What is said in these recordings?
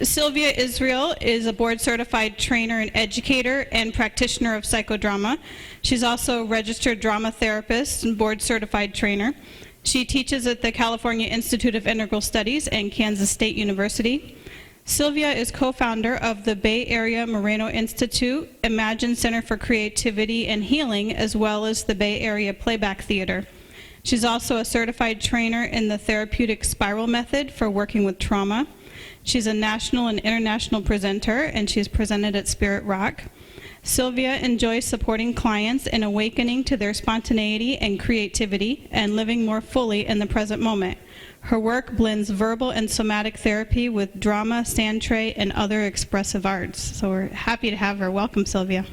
Sylvia Israel is a board-certified trainer and educator and practitioner of psychodrama. She's also a registered drama therapist and board-certified trainer. She teaches at the California Institute of Integral Studies and Kansas State University. Sylvia is co-founder of the Bay Area Moreno Institute, Imagine Center for Creativity and Healing, as well as the Bay Area Playback Theater. She's also a certified trainer in the therapeutic spiral method for working with trauma. She's a national and international presenter, and she's presented at Spirit Rock. Sylvia enjoys supporting clients in awakening to their spontaneity and creativity and living more fully in the present moment. Her work blends verbal and somatic therapy with drama, sand tray, and other expressive arts. So we're happy to have her. Welcome, Sylvia.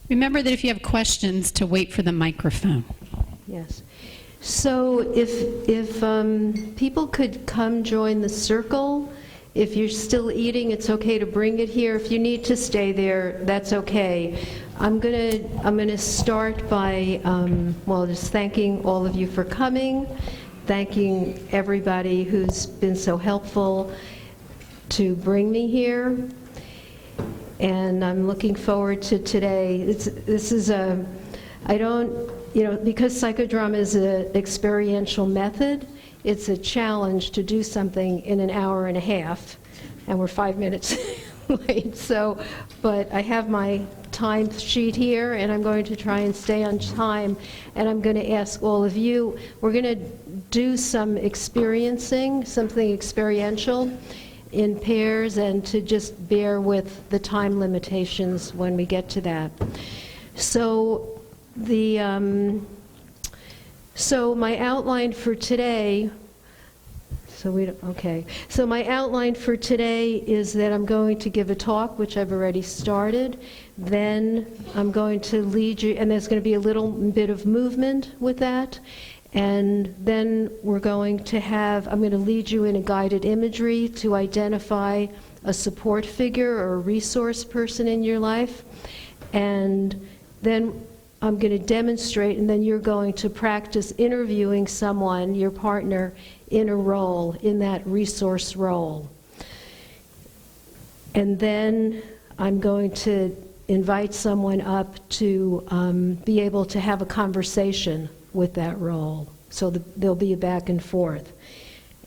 Remember that if you have questions, to wait for the microphone. Yes. So if people could come join the circle, if you're still eating, it's okay to bring it here. If you need to stay there, that's okay. I'm gonna start by well, just thanking all of you for coming, thanking everybody who's been so helpful to bring me here. And I'm looking forward to today. This is I don't, because psychodrama is an experiential method, it's a challenge to do something in an hour and a half, and we're 5 minutes late. So, but I have my time sheet here, and I'm going to try and stay on time, and I'm going to ask all of you, we're going to do some experiencing, something experiential, in pairs, and to just bear with the time limitations when we get to that. So so my outline for today, so my outline for today is that I'm going to give a talk, which I've already started. Then I'm going to lead you, and there's going to be a little bit of movement with that. And then we're going to I'm going to lead you in a guided imagery to identify a support figure or a resource person in your life. And then I'm going to demonstrate, and then you're going to practice interviewing someone, your partner, in a role, in that resource role. And then I'm going to invite someone up to be able to have a conversation with that role. So there'll be a back and forth.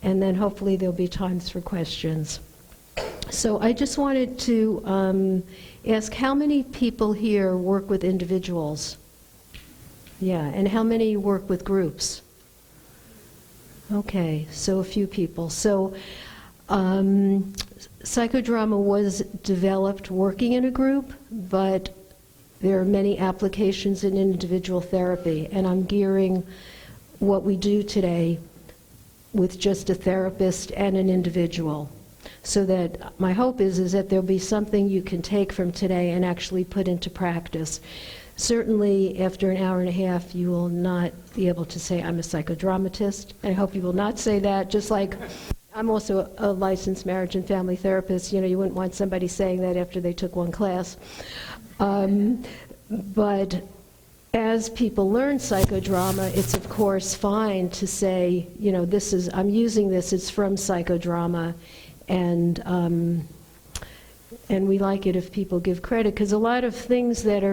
And then hopefully there'll be times for questions. So I just wanted to ask how many people here work with individuals? Yeah, and how many work with groups? Okay, so a few people. So psychodrama was developed working in a group, but there are many applications in individual therapy, and I'm gearing what we do today with just a therapist and an individual. So that my hope is that there'll be something you can take from today and actually put into practice. Certainly, after an hour and a half, you will not be able to say, I'm a psychodramatist. I hope you will not say that, just like I'm also a licensed marriage and family therapist. You wouldn't want somebody saying that after they took one class. But as people learn psychodrama, it's of course fine to say, I'm using this, it's from psychodrama, and we like it if people give credit, because a lot of things that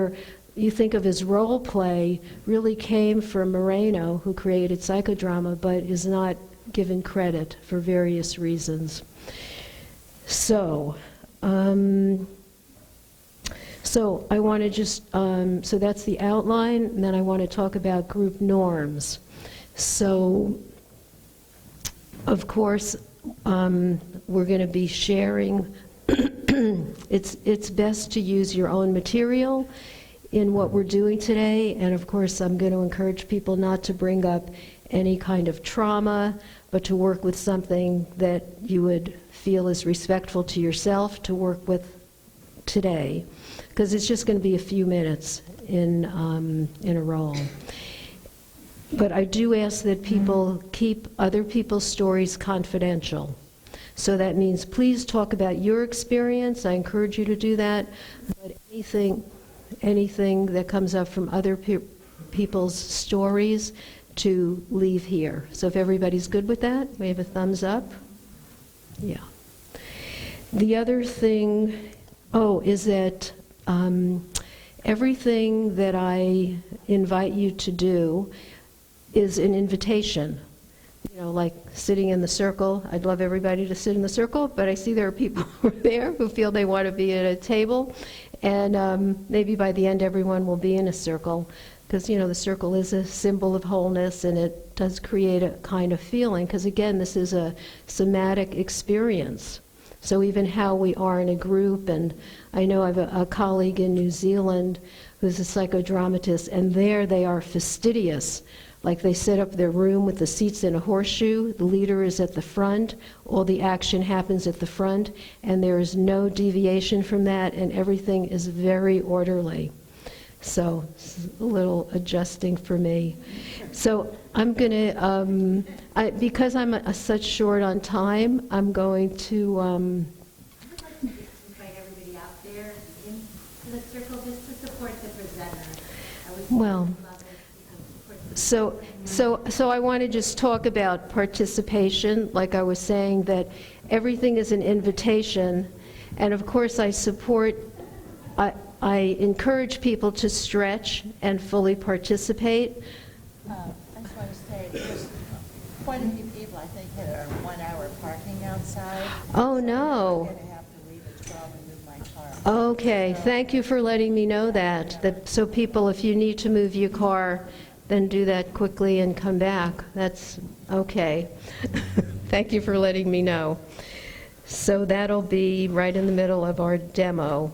you think of as role play really came from Moreno, who created psychodrama, but is not given credit for various reasons. So I want to just, so that's the outline, and then I want to talk about group norms. So, of course, we're going to be sharing, it's best to use your own material in what we're doing today, and of course I'm going to encourage people not to bring up any kind of trauma, but to work with something that you would feel is respectful to yourself to work with today, because it's just going to be a few minutes in a role. But I do ask that people keep other people's stories confidential. So that means please talk about your experience. I encourage you to do that. But anything that comes up from other people's stories to leave here. So if everybody's good with that, we have a thumbs up. Yeah. The other thing, is that everything that I invite you to do is an invitation. You know, like sitting in the circle. I'd love everybody to sit in the circle, but I see there are people who are there who feel they want to be at a table, and maybe by the end everyone will be in a circle, because, you know, the circle is a symbol of wholeness, and it does create a kind of feeling, because again, this is a somatic experience. So even how we are in a group, and I know I have a colleague in New Zealand who's a psychodramatist, and there they are fastidious. Like they set up their room with the seats in a horseshoe, the leader is at the front, all the action happens at the front, and there is no deviation from that, and everything is very orderly. So it's a little adjusting for me. So I'm going to, because I'm such short on time, I'm going to... I'd like to just invite everybody out there into the circle just to support the presenter. Well, so I want to just talk about participation, like I was saying, that everything is an invitation, and of course I support, I encourage people to stretch and fully participate. I just want to say, there's quite a few people, I think, that are 1 hour parking outside. Oh, no. I'm going to have to leave at 12 and move my car. Okay, thank you for letting me know that. So people, if you need to move your car, then do that quickly and come back. That's okay. Thank you for letting me know. So that'll be right in the middle of our demo.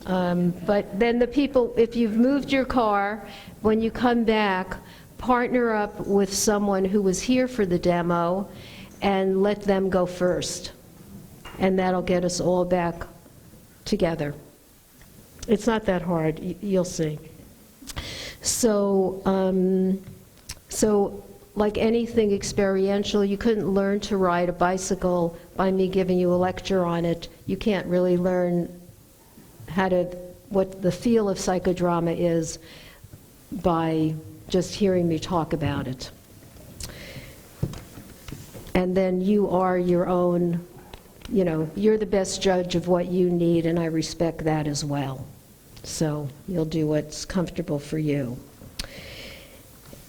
But then the people, if you've moved your car, when you come back, partner up with someone who was here for the demo and let them go first. And that'll get us all back together. It's not that hard, you'll see. So, like anything experiential, you couldn't learn to ride a bicycle by me giving you a lecture on it. You can't really learn what the feel of psychodrama is by just hearing me talk about it. And then you are your own, you know, you're the best judge of what you need, and I respect that as well. So you'll do what's comfortable for you.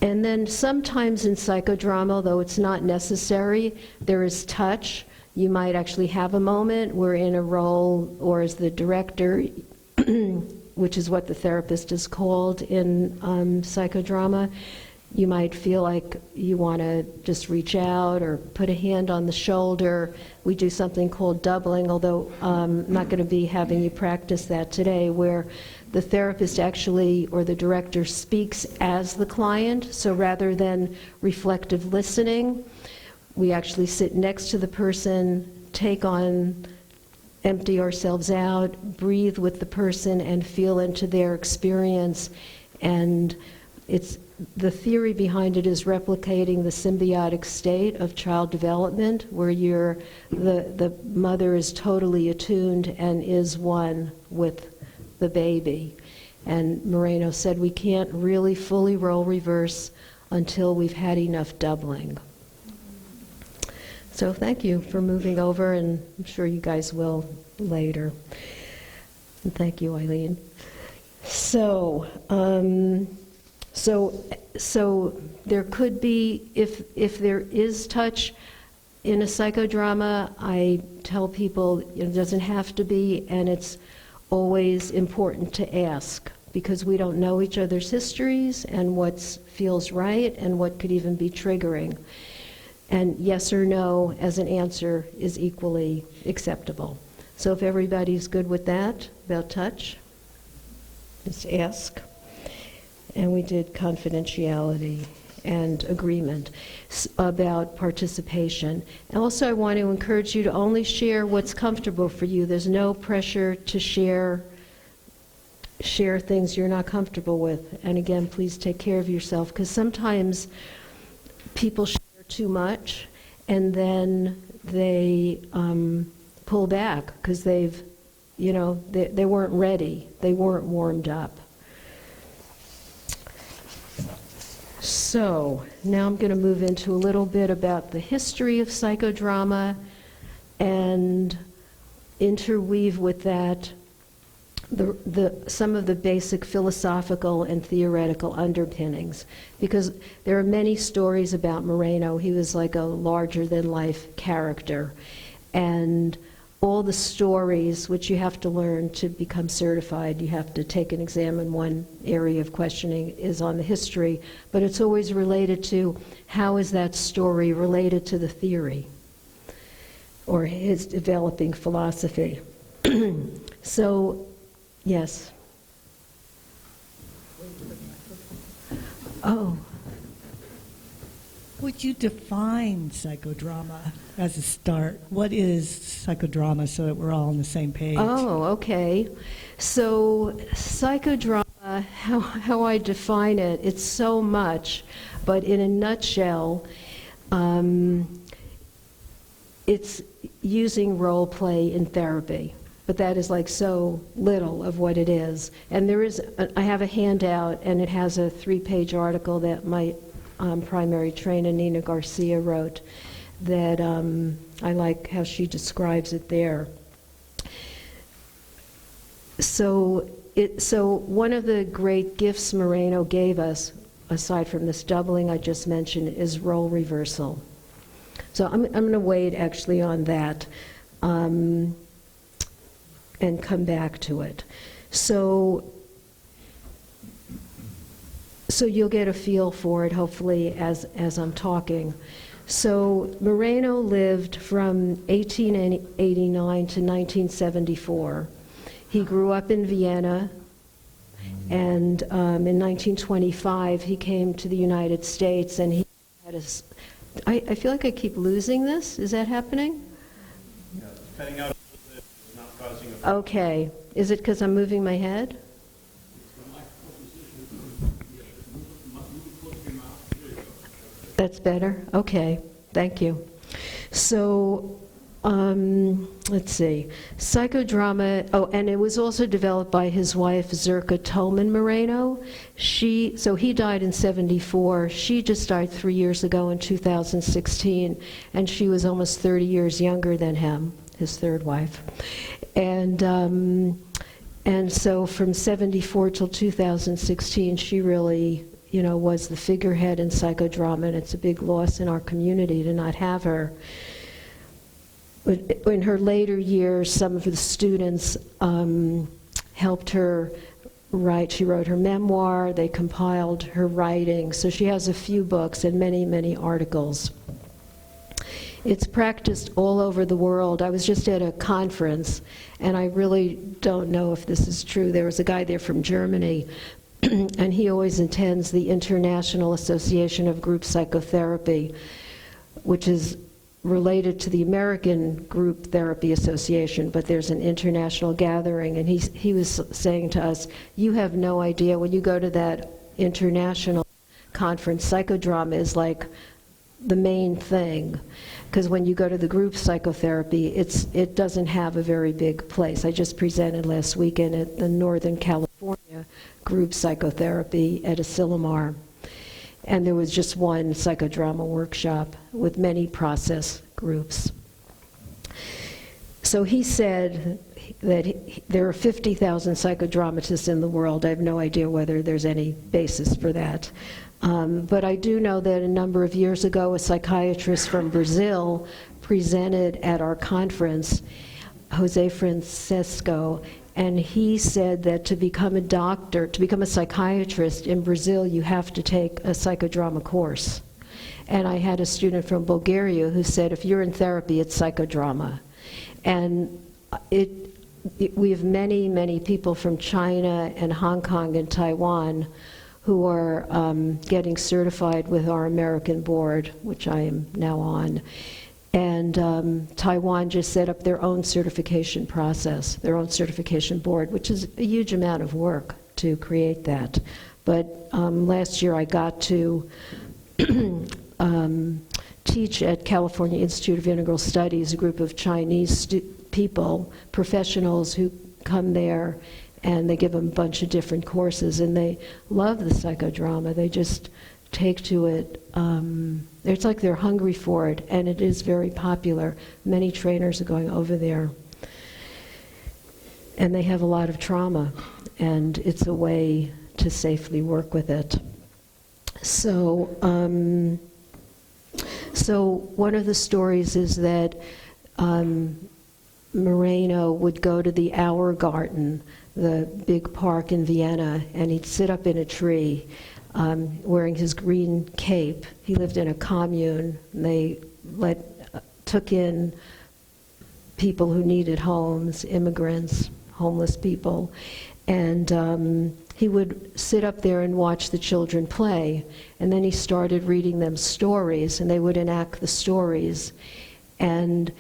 And then sometimes in psychodrama, although it's not necessary, there is touch. You might actually have a moment where in a role, or as the director, which is what the therapist is called in psychodrama, you might feel like you want to just reach out or put a hand on the shoulder. We do something called doubling, although I'm not going to be having you practice that today, where the therapist actually, or the director, speaks as the client. So rather than reflective listening, we actually sit next to the person, empty ourselves out, breathe with the person, and feel into their experience. And the theory behind it is replicating the symbiotic state of child development, where the mother is totally attuned and is one with the baby. And Moreno said we can't really fully role reverse until we've had enough doubling. So thank you for moving over, and I'm sure you guys will later. And thank you, Eileen. So there could be, if there is touch in a psychodrama, I tell people it doesn't have to be, and it's always important to ask, because we don't know each other's histories and what feels right and what could even be triggering. And yes or no as an answer is equally acceptable. So if everybody's good with that, about touch, just ask. And we did confidentiality and agreement about participation. And also I want to encourage you to only share what's comfortable for you. There's no pressure to share things you're not comfortable with. And again, please take care of yourself, because sometimes people share too much and then they pull back because they weren't ready, they weren't warmed up. So now I'm going to move into a little bit about the history of psychodrama and interweave with that some of the basic philosophical and theoretical underpinnings, because there are many stories about Moreno. He was like a larger-than-life character, and all the stories, which you have to learn to become certified, you have to take an exam in one area of questioning, is on the history, but it's always related to how is that story related to the theory or his developing philosophy. So, yes. Oh. Would you define psychodrama as a start? What is psychodrama so that we're all on the same page? Oh, okay. So psychodrama, how I define it, it's so much, but in a nutshell, it's using role play in therapy. But that is like so little of what it is. And I have a handout, and it has a 3-page article that my primary trainer, Nina Garcia, wrote that I like how she describes it there. So one of the great gifts Moreno gave us, aside from this doubling I just mentioned, is role reversal. So I'm going to wait actually on that and come back to it. So you'll get a feel for it, hopefully, as I'm talking. So Moreno lived from 1889 to 1974. He grew up in Vienna, and in 1925 he came to the United States, and he had I feel like I keep losing this. Is that happening? Yeah, it's cutting out a little bit, it's not causing a... Okay. Is it because I'm moving my head? That's better? Okay, thank you. So, let's see. Psychodrama, and it was also developed by his wife, Zerka Tolman Moreno. So he died in 74. She just died 3 years ago in 2016, and she was almost 30 years younger than him, his third wife. And so from 74 till 2016, she really, was the figurehead in psychodrama, and it's a big loss in our community to not have her. In her later years, some of the students helped her write. She wrote her memoir, they compiled her writing, so she has a few books and many, many articles. It's practiced all over the world. I was just at a conference, and I really don't know if this is true. There was a guy there from Germany, and he always attends the International Association of Group Psychotherapy, which is related to the American Group Therapy Association, but there's an international gathering, and he was saying to us, you have no idea, when you go to that international conference, psychodrama is like the main thing, because when you go to the group psychotherapy, it doesn't have a very big place. I just presented last weekend at the Northern California group psychotherapy at Asilomar. And there was just one psychodrama workshop with many process groups. So he said that there are 50,000 psychodramatists in the world. I have no idea whether there's any basis for that. But I do know that a number of years ago, a psychiatrist from Brazil presented at our conference, Jose Francisco, and he said that to become a doctor, to become a psychiatrist in Brazil, you have to take a psychodrama course. And I had a student from Bulgaria who said, if you're in therapy, it's psychodrama. And we have many, many people from China and Hong Kong and Taiwan who are getting certified with our American board, which I am now on. And Taiwan just set up their own certification process, their own certification board, which is a huge amount of work to create that. But last year I got to teach at California Institute of Integral Studies, a group of Chinese people, professionals who come there, and they give them a bunch of different courses, and they love the psychodrama. They just take to it. It's like they're hungry for it, and it is very popular. Many trainers are going over there. And they have a lot of trauma, and it's a way to safely work with it. So, so one of the stories is that Moreno would go to the Auergarten, the big park in Vienna, and he'd sit up in a tree wearing his green cape. He lived in a commune. They took in people who needed homes, immigrants, homeless people, and he would sit up there and watch the children play, and then he started reading them stories, and they would enact the stories, and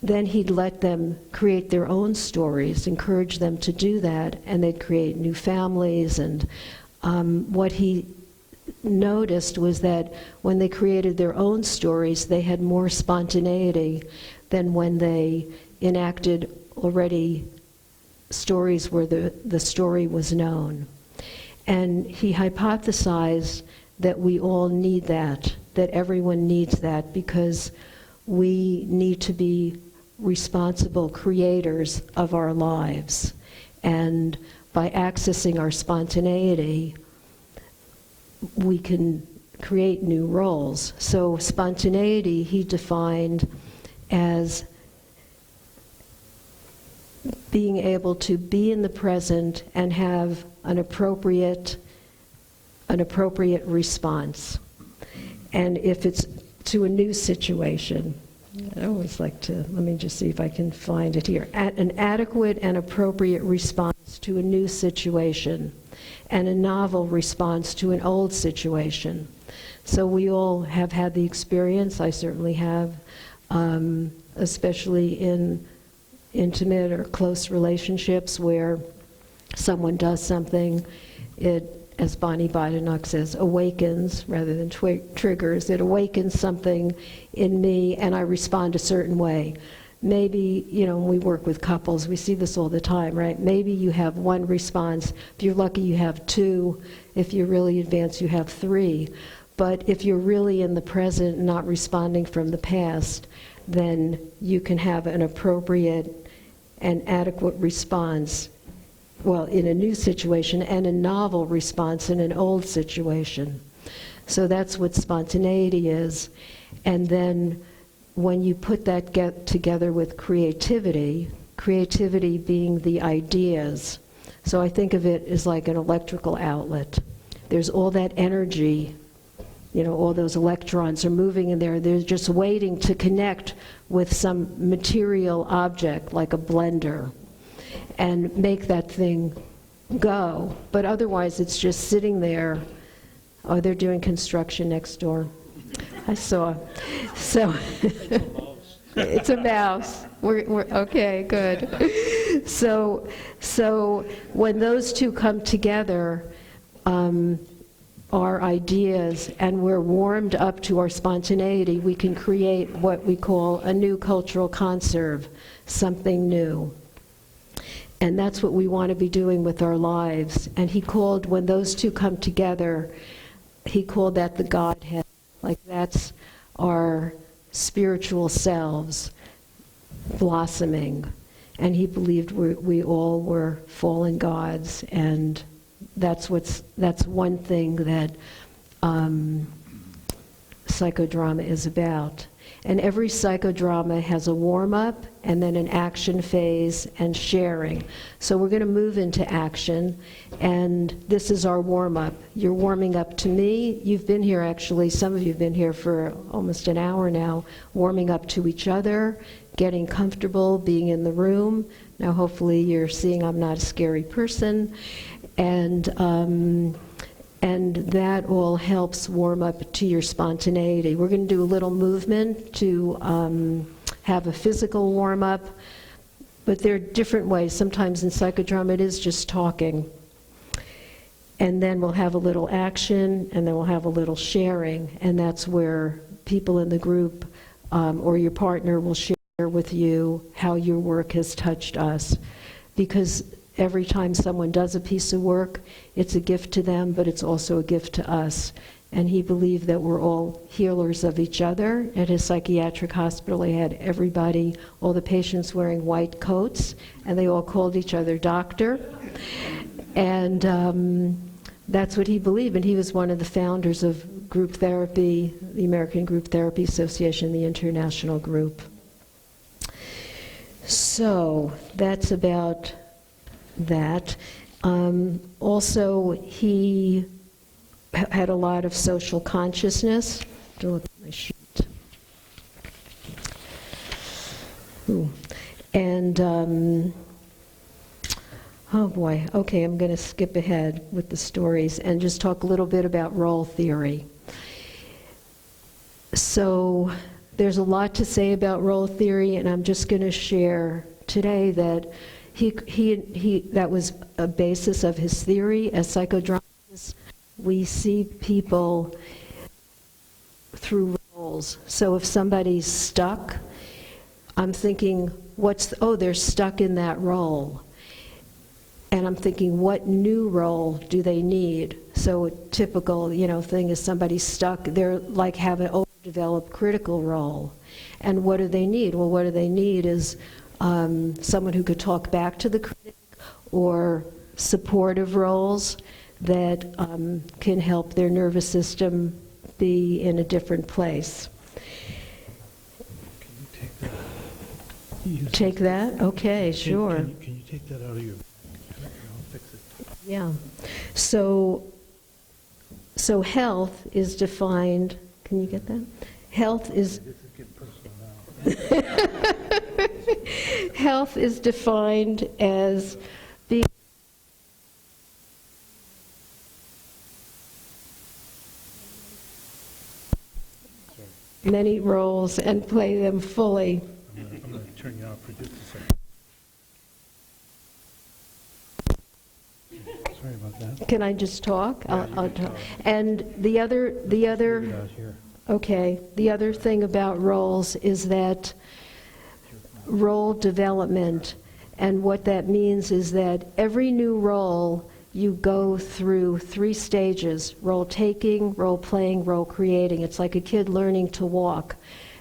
then he'd let them create their own stories, encourage them to do that, and they'd create new families. And what he noticed was that when they created their own stories, they had more spontaneity than when they enacted already stories where the story was known. And he hypothesized that we all need that everyone needs that, because we need to be responsible creators of our lives. And by accessing our spontaneity, we can create new roles. So spontaneity he defined as being able to be in the present and have an appropriate response. And if it's to a new situation, I always like to, let me just see if I can find it here. An adequate and appropriate response to a new situation, and a novel response to an old situation. So we all have had the experience, I certainly have, especially in intimate or close relationships where someone does something, it, as Bonnie Badenoch says, awakens rather than triggers. It awakens something in me and I respond a certain way. Maybe, you know, when we work with couples, we see this all the time, right? Maybe you have one response. If you're lucky, you have two. If you're really advanced, you have three. But if you're really in the present, not responding from the past, then you can have an appropriate and adequate response, well, in a new situation, and a novel response in an old situation. So that's what spontaneity is. And then when you put that together with creativity, creativity being the ideas. So I think of it as like an electrical outlet. There's all that energy, you know, all those electrons are moving in there. They're just waiting to connect with some material object like a blender and make that thing go. But otherwise it's just sitting there. Oh, they're doing construction next door. I saw. So it's a mouse. We're okay, good. So when those two come together, our ideas, and we're warmed up to our spontaneity, we can create what we call a new cultural conserve, something new. And that's what we want to be doing with our lives. And he called, when those two come together, he called that the Godhead. Like that's our spiritual selves blossoming. And he believed we all were fallen gods, and that's one thing that psychodrama is about. And every psychodrama has a warm-up and then an action phase and sharing. So we're going to move into action, and this is our warm-up. You're warming up to me. You've been here, actually, some of you have been here for almost an hour now, warming up to each other, getting comfortable being in the room. Now hopefully you're seeing I'm not a scary person. And that all helps warm up to your spontaneity. We're going to do a little movement to have a physical warm-up, but there are different ways. Sometimes in psychodrama it is just talking. And then we'll have a little action, and then we'll have a little sharing, and that's where people in the group or your partner will share with you how your work has touched us. Because every time someone does a piece of work, it's a gift to them, but it's also a gift to us. and he believed that we're all healers of each other. At his psychiatric hospital, he had everybody, all the patients wearing white coats, and they all called each other doctor. And that's what he believed, and he was one of the founders of group therapy, the American Group Therapy Association, the international group. So that's about that. Also, he had a lot of social consciousness. To look at my sheet. Ooh. And, oh boy, okay, I'm going to skip ahead with the stories and just talk a little bit about role theory. So there's a lot to say about role theory, and I'm just going to share today that that was a basis of his theory. As psychodramatists, we see people through roles. So if somebody's stuck, I'm thinking, they're stuck in that role. And I'm thinking, what new role do they need? So a typical, thing is somebody's stuck, they're like have an overdeveloped critical role. And what do they need? Well, what do they need is someone who could talk back to the critic, or supportive roles that can help their nervous system be in a different place. Can you take that? Take that? Okay, sure. Can you take that out of your... I'll fix it. Yeah. So health is defined, can you get that? Health is... This is getting personal now. Health is defined as being many roles and play them fully. I'm going to turn you off for just a second. Sorry about that. Can I just talk? Yeah, you I'll can talk. talk. And the other, Out here. okay, the other thing about roles is that role development, and what that means is that every new role you go through 3 stages: role taking, role playing, role creating. It's like a kid learning to walk.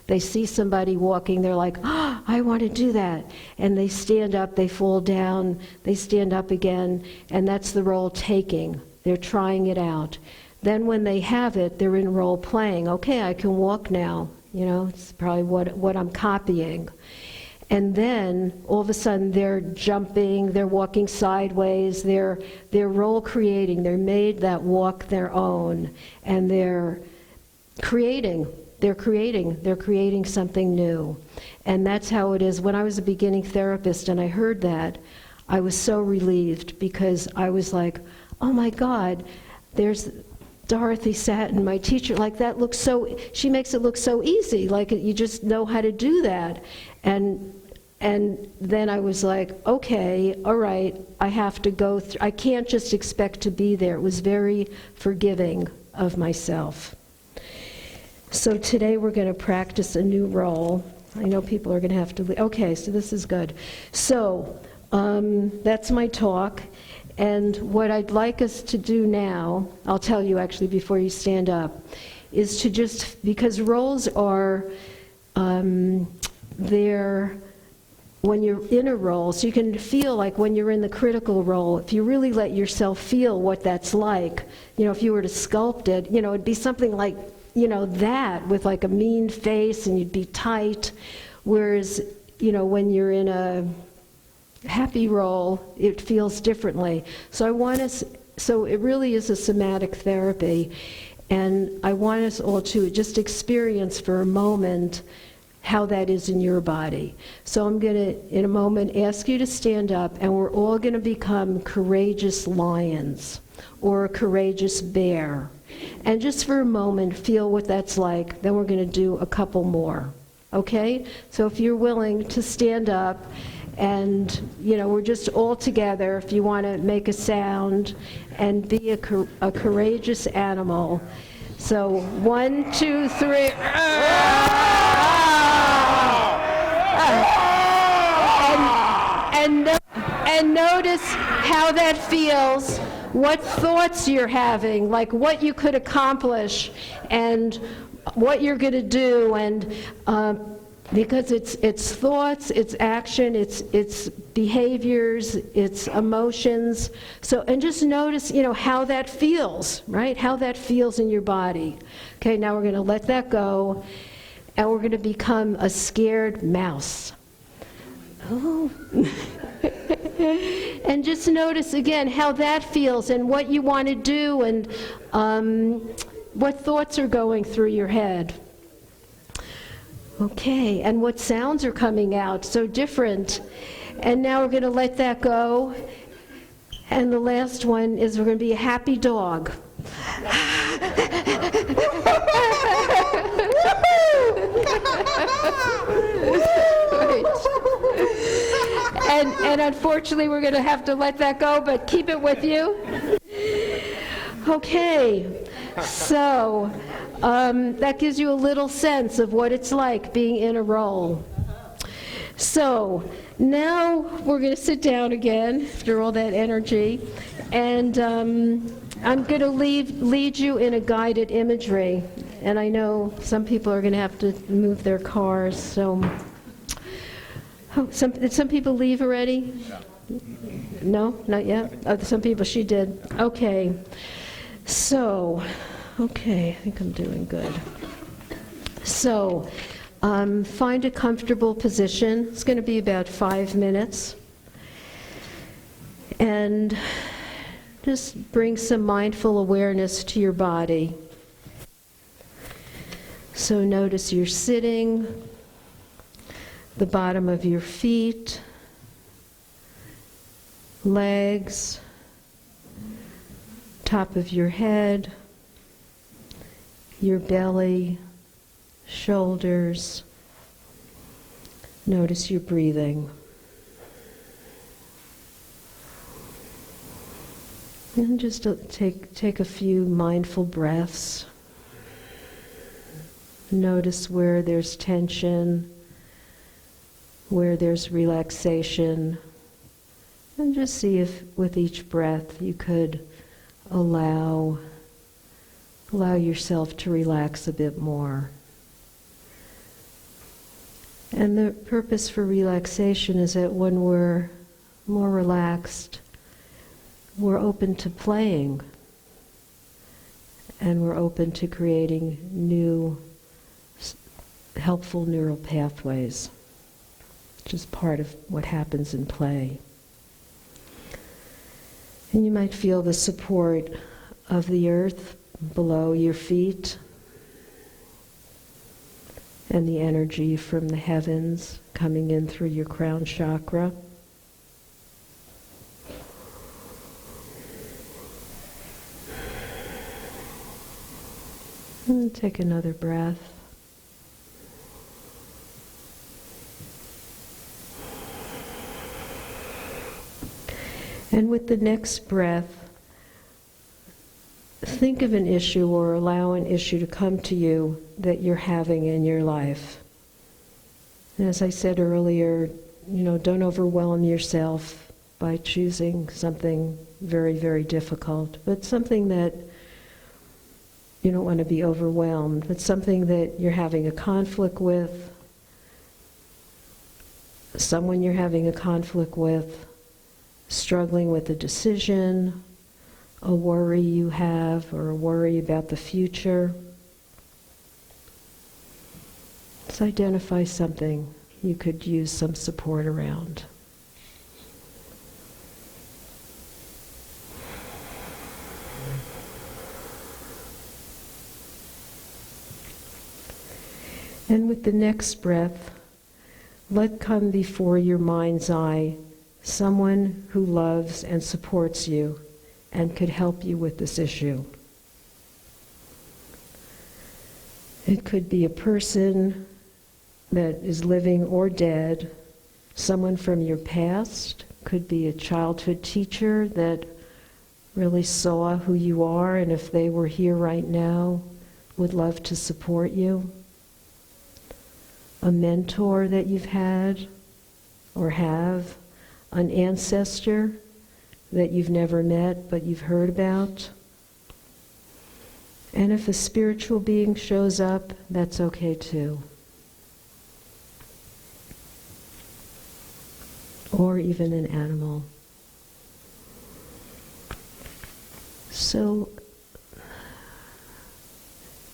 They see somebody walking, they're like, oh, I want to do that. And they stand up, they fall down, they stand up again, and that's the role taking. They're trying it out. Then when they have it, they're in role playing. Okay, I can walk now. It's probably what I'm copying. And then all of a sudden they're jumping, they're walking sideways, they're role creating, they're made that walk their own, and they're creating something new. And that's how it is. When I was a beginning therapist and I heard that, I was so relieved, because I was like, oh my God, there's Dorothy Satin, my teacher, like that looks so, she makes it look so easy, like you just know how to do that. And then I was like, okay, all right, I have to go through, I can't just expect to be there. It was very forgiving of myself. So today we're going to practice a new role. I know people are going to have to leave. Okay, so this is good. So that's my talk. And what I'd like us to do now, I'll tell you actually before you stand up, is to just, because roles are, they're, when you're in a role, so you can feel like when you're in the critical role, if you really let yourself feel what that's like, if you were to sculpt it, it'd be something like, that with like a mean face, and you'd be tight. Whereas, when you're in a happy role, it feels differently. So so it really is a somatic therapy, and I want us all to just experience for a moment how that is in your body. So I'm going to, in a moment, ask you to stand up, and we're all going to become courageous lions or a courageous bear. And just for a moment, feel what that's like. Then we're going to do a couple more. Okay? So if you're willing to stand up, and, we're just all together, if you want to make a sound and be a courageous animal. So 1, 2, 3. And notice how that feels what thoughts you're having, like what you could accomplish and what you're going to do, and because it's thoughts, it's action, it's behaviors, it's emotions. So, and just notice, how that feels, right? How that feels in your body. Okay, now we're going to let that go, and we're going to become a scared mouse. Oh. And just notice again how that feels and what you want to do, and what thoughts are going through your head. Okay, and what sounds are coming out, so different. And now we're going to let that go. And the last one is we're going to be a happy dog. And unfortunately, we're going to have to let that go, but keep it with you. Okay, so that gives you a little sense of what it's like being in a role. So now we're going to sit down again after all that energy, and I'm going to lead you in a guided imagery. And I know some people are going to have to move their cars, so... Oh, did some people leave already? No, not yet? Oh, some people, she did. Okay. So, okay, I think I'm doing good. So, find a comfortable position. It's going to be about 5 minutes. And just bring some mindful awareness to your body. So notice you're sitting, the bottom of your feet, legs, top of your head, your belly, shoulders. Notice your breathing. And just take a few mindful breaths. Notice where there's tension, where there's relaxation, and just see if with each breath you could allow yourself to relax a bit more. And the purpose for relaxation is that when we're more relaxed, we're open to playing, and we're open to creating new helpful neural pathways. Just part of what happens in play. And you might feel the support of the earth below your feet, and the energy from the heavens coming in through your crown chakra. And take another breath. And with the next breath, think of an issue or allow an issue to come to you that you're having in your life. And as I said earlier, don't overwhelm yourself by choosing something very, very difficult, but something that you don't want to be overwhelmed, but something that you're having a conflict with, someone you're having a conflict with, struggling with a decision, a worry you have, or a worry about the future. Let's identify something you could use some support around. And with the next breath, let come before your mind's eye someone who loves and supports you and could help you with this issue. It could be a person that is living or dead, someone from your past, could be a childhood teacher that really saw who you are, and if they were here right now, would love to support you. A mentor that you've had or have, an ancestor that you've never met but you've heard about. And if a spiritual being shows up, that's okay too. Or even an animal. So,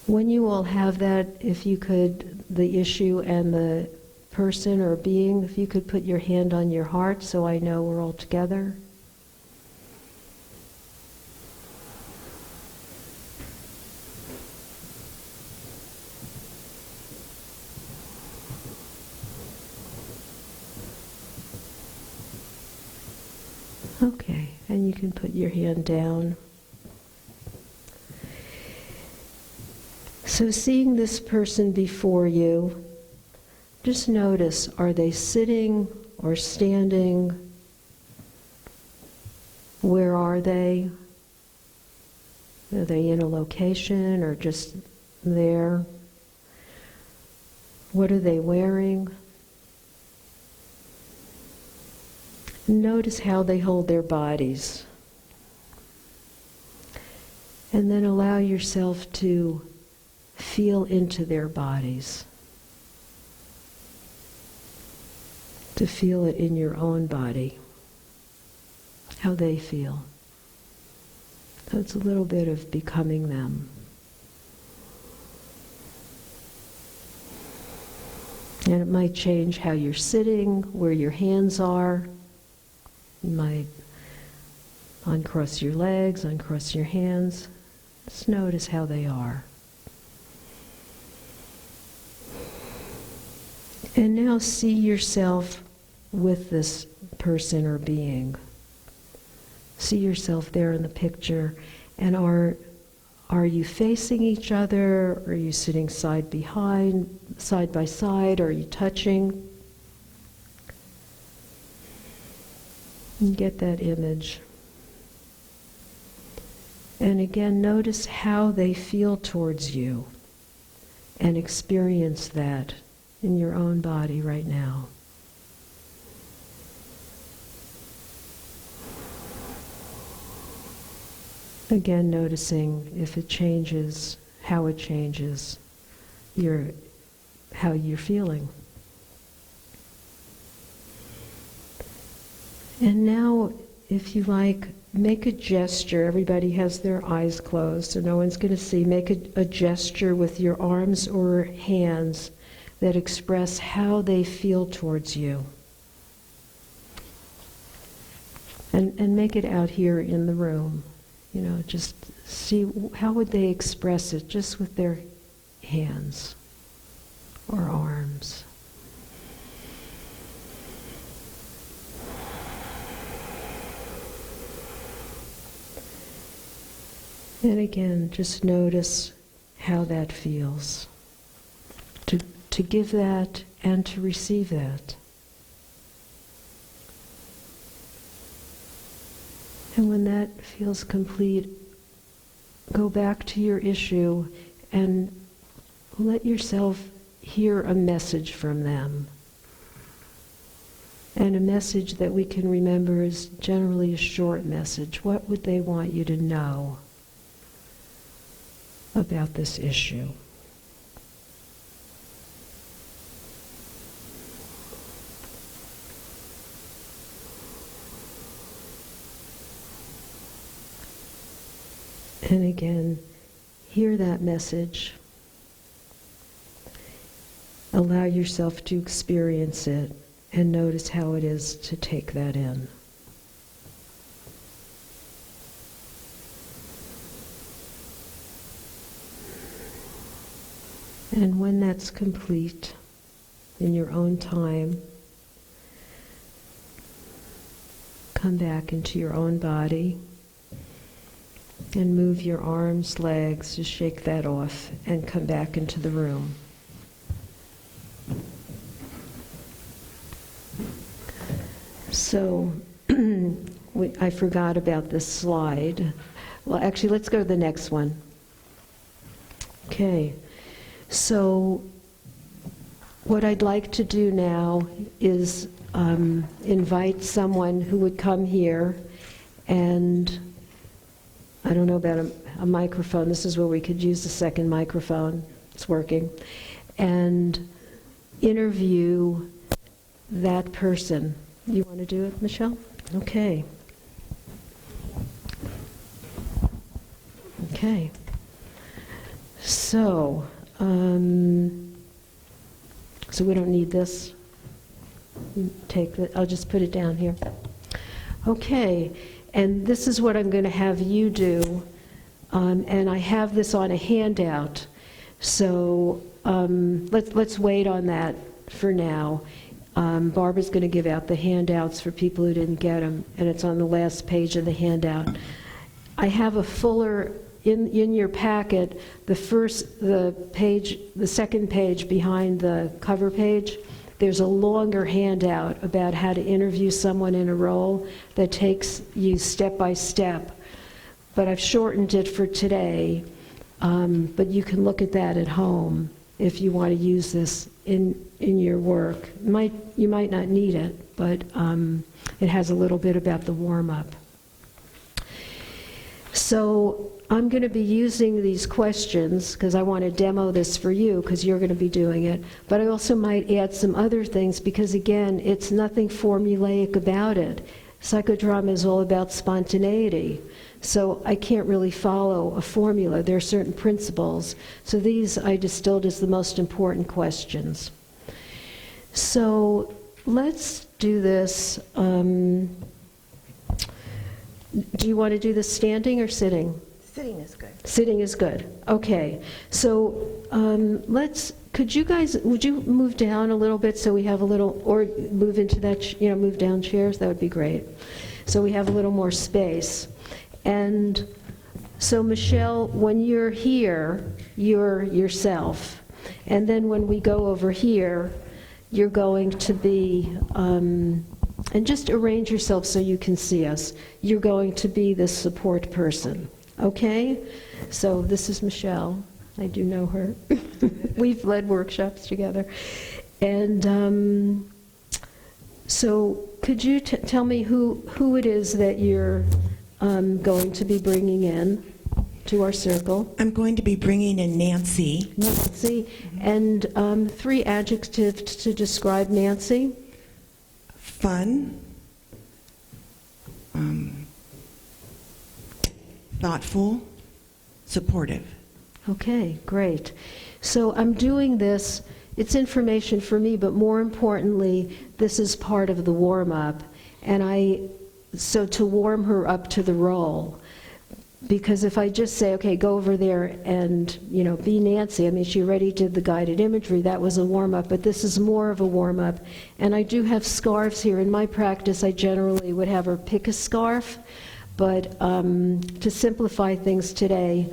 when you all have that, if you could, the issue and the person or being, if you could put your hand on your heart so I know we're all together. Okay, and you can put your hand down. So seeing this person before you, just notice, are they sitting or standing? Where are they? Are they in a location or just there? What are they wearing? Notice how they hold their bodies. And then allow yourself to feel into their bodies. To feel it in your own body. How they feel. So it's a little bit of becoming them. And it might change how you're sitting, where your hands are. You might uncross your legs, uncross your hands. Just notice how they are. And now see yourself with this person or being. See yourself there in the picture. And are you facing each other? Are you sitting side by side? Are you touching? And get that image. And again, notice how they feel towards you and experience that in your own body right now. Again, noticing if it changes, how it changes how you're feeling. And now, if you like, make a gesture. Everybody has their eyes closed, so no one's going to see. Make a gesture with your arms or hands that express how they feel towards you. And make it out here in the room. You know, just see how would they express it just with their hands or arms. And again, just notice how that feels. To give that and to receive that. And when that feels complete, go back to your issue and let yourself hear a message from them. And a message that we can remember is generally a short message. What would they want you to know about this issue? And again, hear that message. Allow yourself to experience it and notice how it is to take that in. And when that's complete, in your own time, come back into your own body. And move your arms, legs, just shake that off and come back into the room. So, I forgot about this slide. Well, actually, let's go to the next one. Okay, so what I'd like to do now is invite someone who would come here and I don't know about a microphone. This is where we could use the second microphone. It's working. And interview that person. You want to do it, Michelle? Okay. Okay. So, so we don't need this. Take the, I'll just put it down here. Okay, and this is what I'm going to have you do, and I have this on a handout. So let's wait on that for now. Barbara's going to give out the handouts for people who didn't get them, and it's on the last page of the handout. I have a fuller in your packet. The second page behind the cover page. There's a longer handout about how to interview someone in a role that takes you step by step. But I've shortened it for today. But you can look at that at home if you want to use this in your work. You might not need it, but it has a little bit about the warm-up. So I'm going to be using these questions because I want to demo this for you because you're going to be doing it. But I also might add some other things because, again, it's nothing formulaic about it. Psychodrama is all about spontaneity. So I can't really follow a formula. There are certain principles. So these I distilled as the most important questions. So let's do this. Do you want to do this standing or sitting? Sitting is good. Sitting is good. Okay. So would you move down a little bit so we have a little, or move into that, move down chairs? That would be great. So we have a little more space. And so Michelle, when you're here, you're yourself. And then when we go over here, you're going to be, and just arrange yourself so you can see us. You're going to be the support person, okay? So this is Michelle. I do know her. We've led workshops together. And so could you tell me who it is that you're going to be bringing in to our circle? I'm going to be bringing in Nancy. Nancy. And 3 adjectives to describe Nancy. Fun, thoughtful, supportive. Okay, great. So I'm doing this, it's information for me, but more importantly, this is part of the warm-up. And so to warm her up to the role. Because if I just say, okay, go over there and, be Nancy, I mean, she already did the guided imagery, that was a warm-up, but this is more of a warm-up. And I do have scarves here. In my practice, I generally would have her pick a scarf, but to simplify things today,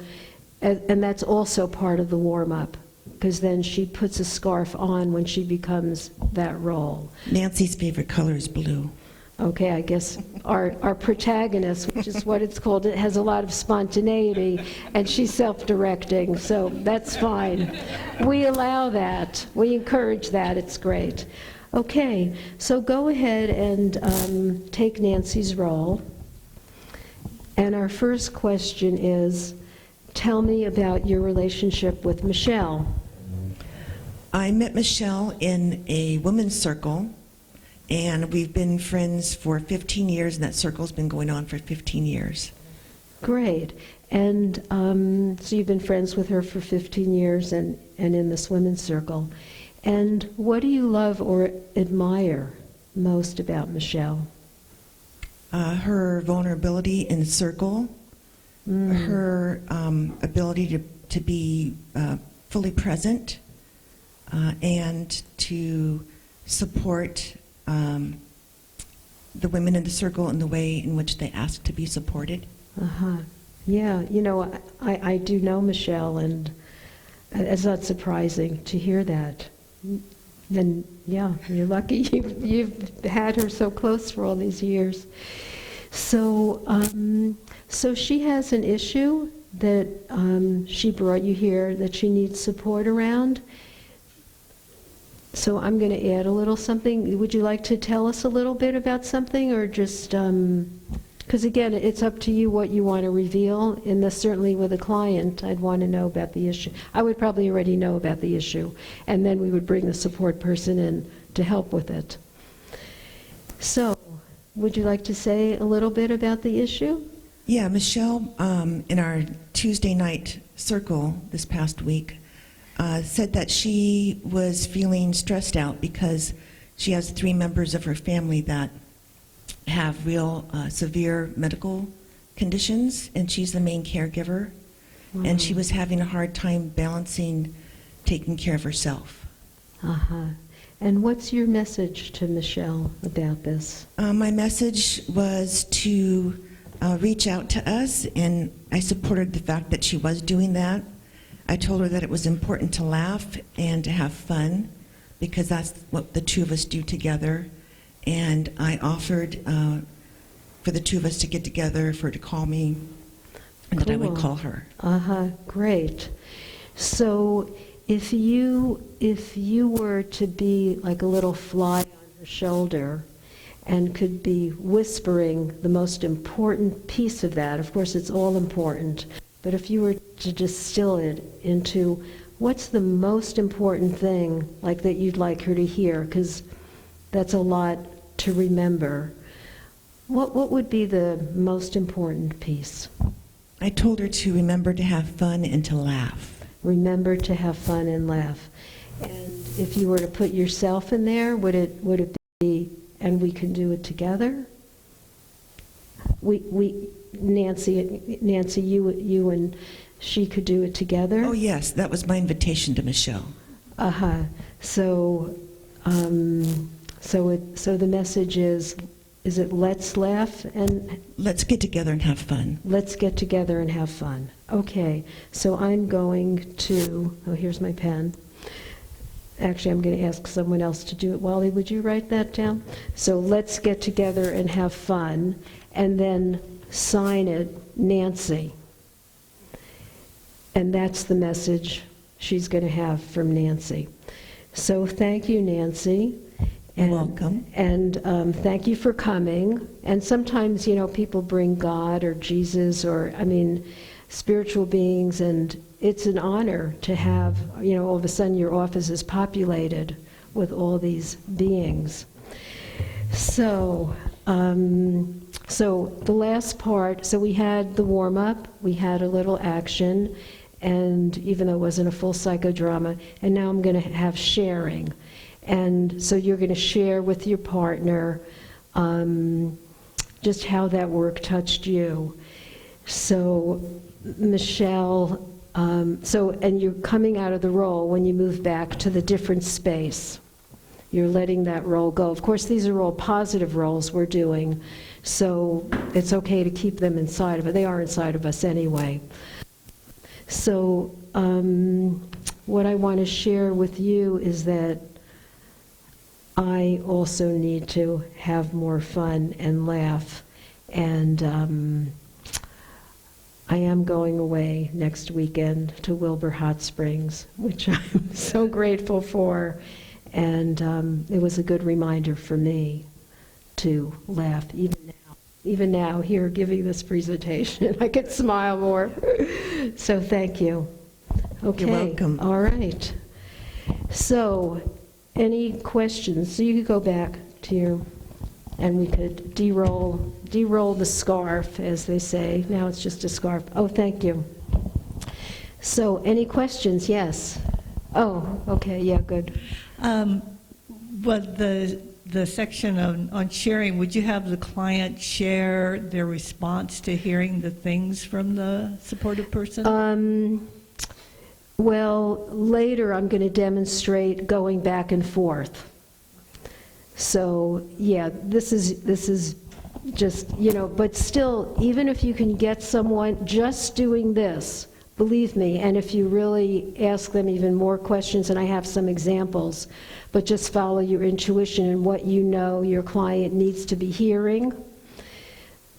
and that's also part of the warm-up, because then she puts a scarf on when she becomes that role. Nancy's favorite color is blue. Okay, I guess our protagonist, which is what it's called, it has a lot of spontaneity, and she's self-directing, so that's fine. We allow that. We encourage that. It's great. Okay, so go ahead and take Nancy's role. And our first question is, tell me about your relationship with Michelle. I met Michelle in a women's circle. And we've been friends for 15 years, and that circle's been going on for 15 years. Great. And so you've been friends with her for 15 years and in this women's circle. And what do you love or admire most about Michelle? Her vulnerability in circle, her ability to be fully present, and to support the women in the circle in the way in which they ask to be supported. Uh-huh. Yeah, I do know Michelle, and it's not surprising to hear that. And yeah, you're lucky you've had her so close for all these years. So, so she has an issue that she brought you here that she needs support around. So I'm going to add a little something. Would you like to tell us a little bit about something, or just Because again, it's up to you what you want to reveal, and certainly with a client, I'd want to know about the issue. I would probably already know about the issue, and then we would bring the support person in to help with it. So, would you like to say a little bit about the issue? Yeah, Michelle, in our Tuesday night circle this past week, said that she was feeling stressed out because she has 3 members of her family that have real severe medical conditions, and she's the main caregiver. And she was having a hard time balancing taking care of herself. Uh-huh. And what's your message to Michelle about this? My message was to reach out to us, and I supported the fact that she was doing that. I told her that it was important to laugh and to have fun, because that's what the 2 of us do together. And I offered for the 2 of us to get together, for her to call me, and that I would call her. Uh-huh, great. So if you were to be like a little fly on her shoulder and could be whispering the most important piece of that, of course it's all important, but if you were to distill it into what's the most important thing like that you'd like her to hear, because that's a lot to remember, what would be the most important piece? I told her to remember to have fun and to laugh. Remember to have fun and laugh. And if you were to put yourself in there, would it be, and we can do it together? Nancy, you and she could do it together? Oh yes, that was my invitation to Michelle. Uh-huh. So the message is it let's laugh and... Let's get together and have fun. Let's get together and have fun. Okay, so I'm going to, oh, here's my pen. Actually, I'm going to ask someone else to do it. Wally, would you write that down? So let's get together and have fun, and then sign it, Nancy. And that's the message she's going to have from Nancy. So thank you, Nancy. You're welcome. And thank you for coming. And sometimes, people bring God or Jesus or, spiritual beings, and it's an honor to have, all of a sudden your office is populated with all these beings. So, the last part, so we had the warm-up, we had a little action, and even though it wasn't a full psychodrama, and now I'm going to have sharing. And so you're going to share with your partner just how that work touched you. So, Michelle, and you're coming out of the role when you move back to the different space. You're letting that role go. Of course, these are all positive roles we're doing, so it's okay to keep them inside of it. They are inside of us anyway. So, what I want to share with you is that I also need to have more fun and laugh, and I am going away next weekend to Wilbur Hot Springs, which I'm so grateful for, and it was a good reminder for me to laugh even now here giving this presentation. I could smile more. So thank you. Okay. You're welcome. All right. So, any questions? So you could go back to your, and we could de-roll the scarf, as they say. Now it's just a scarf. Oh, thank you. So, any questions? Yes. Oh, okay. Yeah, good. But the section on sharing, would you have the client share their response to hearing the things from the supportive person? Well, later I'm going to demonstrate going back and forth. So, yeah, this is just, but still, even if you can get someone just doing this, believe me, and if you really ask them even more questions, and I have some examples, but just follow your intuition and what you know your client needs to be hearing.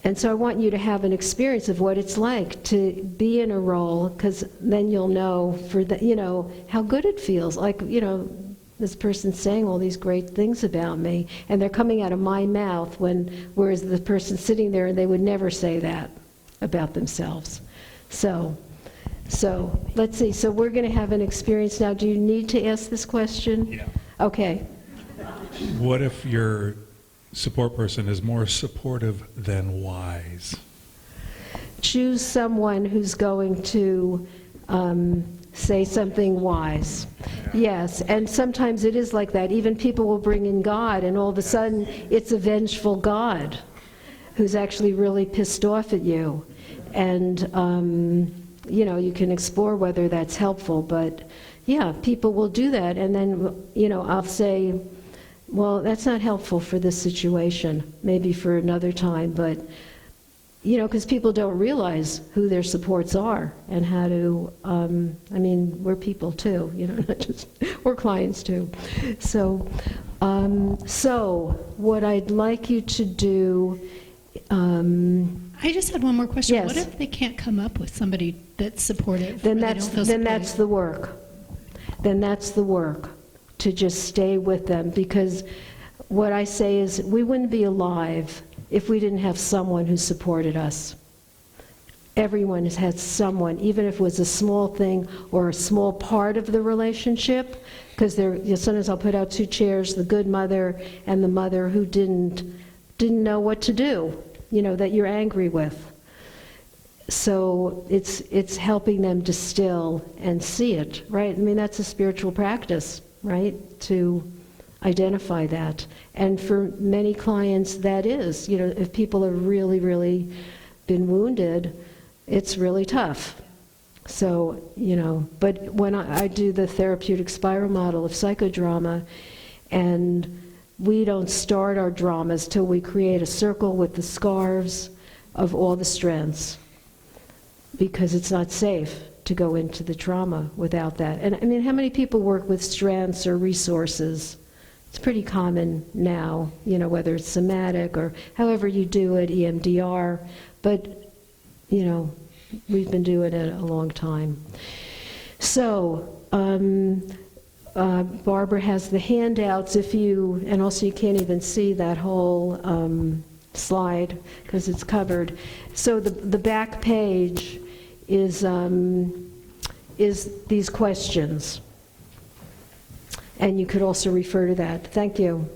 And so I want you to have an experience of what it's like to be in a role, because then you'll know how good it feels. Like, this person's saying all these great things about me, and they're coming out of my mouth, whereas the person's sitting there and they would never say that about themselves. So let's see. So we're going to have an experience now. Do you need to ask this question? Yeah. Okay. What if your support person is more supportive than wise? Choose someone who's going to say something wise. Yes, and sometimes it is like that. Even people will bring in God, and all of a sudden it's a vengeful God who's actually really pissed off at you. And, you know, you can explore whether that's helpful, but yeah, people will do that. And then, you know, I'll say, well, that's not helpful for this situation, maybe for another time, but you know, because people don't realize who their supports are and how to, I mean, we're people too, you know, not just, we're clients too. So what I'd like you to do, I just had one more question. Yes. What if they can't come up with somebody that's supportive? then or they that's don't feel then that's supported? the work. Then that's the work, to just stay with them, because what I say is we wouldn't be alive if we didn't have someone who supported us. Everyone has had someone, even if it was a small thing or a small part of the relationship, because sometimes I'll put out two chairs, the good mother and the mother who didn't know what to do, you know, that you're angry with. So it's helping them distill and see it, right? I mean, that's a spiritual practice, right? To identify that. And for many clients, that is, you know, if people have really, really been wounded, it's really tough. So, you know, but when I do the therapeutic spiral model of psychodrama, and we don't start our dramas till we create a circle with the scarves of all the strands, because it's not safe to go into the trauma without that. And I mean, how many people work with strands or resources? It's pretty common now, you know, whether it's somatic or however you do it, EMDR, but, you know, we've been doing it a long time. So, Barbara has the handouts and also you can't even see that whole slide because it's covered. So the back page is these questions. And you could also refer to that. Thank you.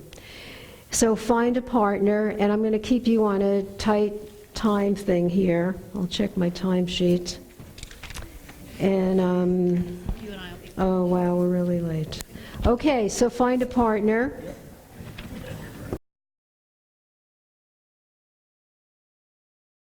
So find a partner, and I'm going to keep you on a tight time thing here. I'll check my time sheet. And, oh wow, we're really late. Okay, so find a partner.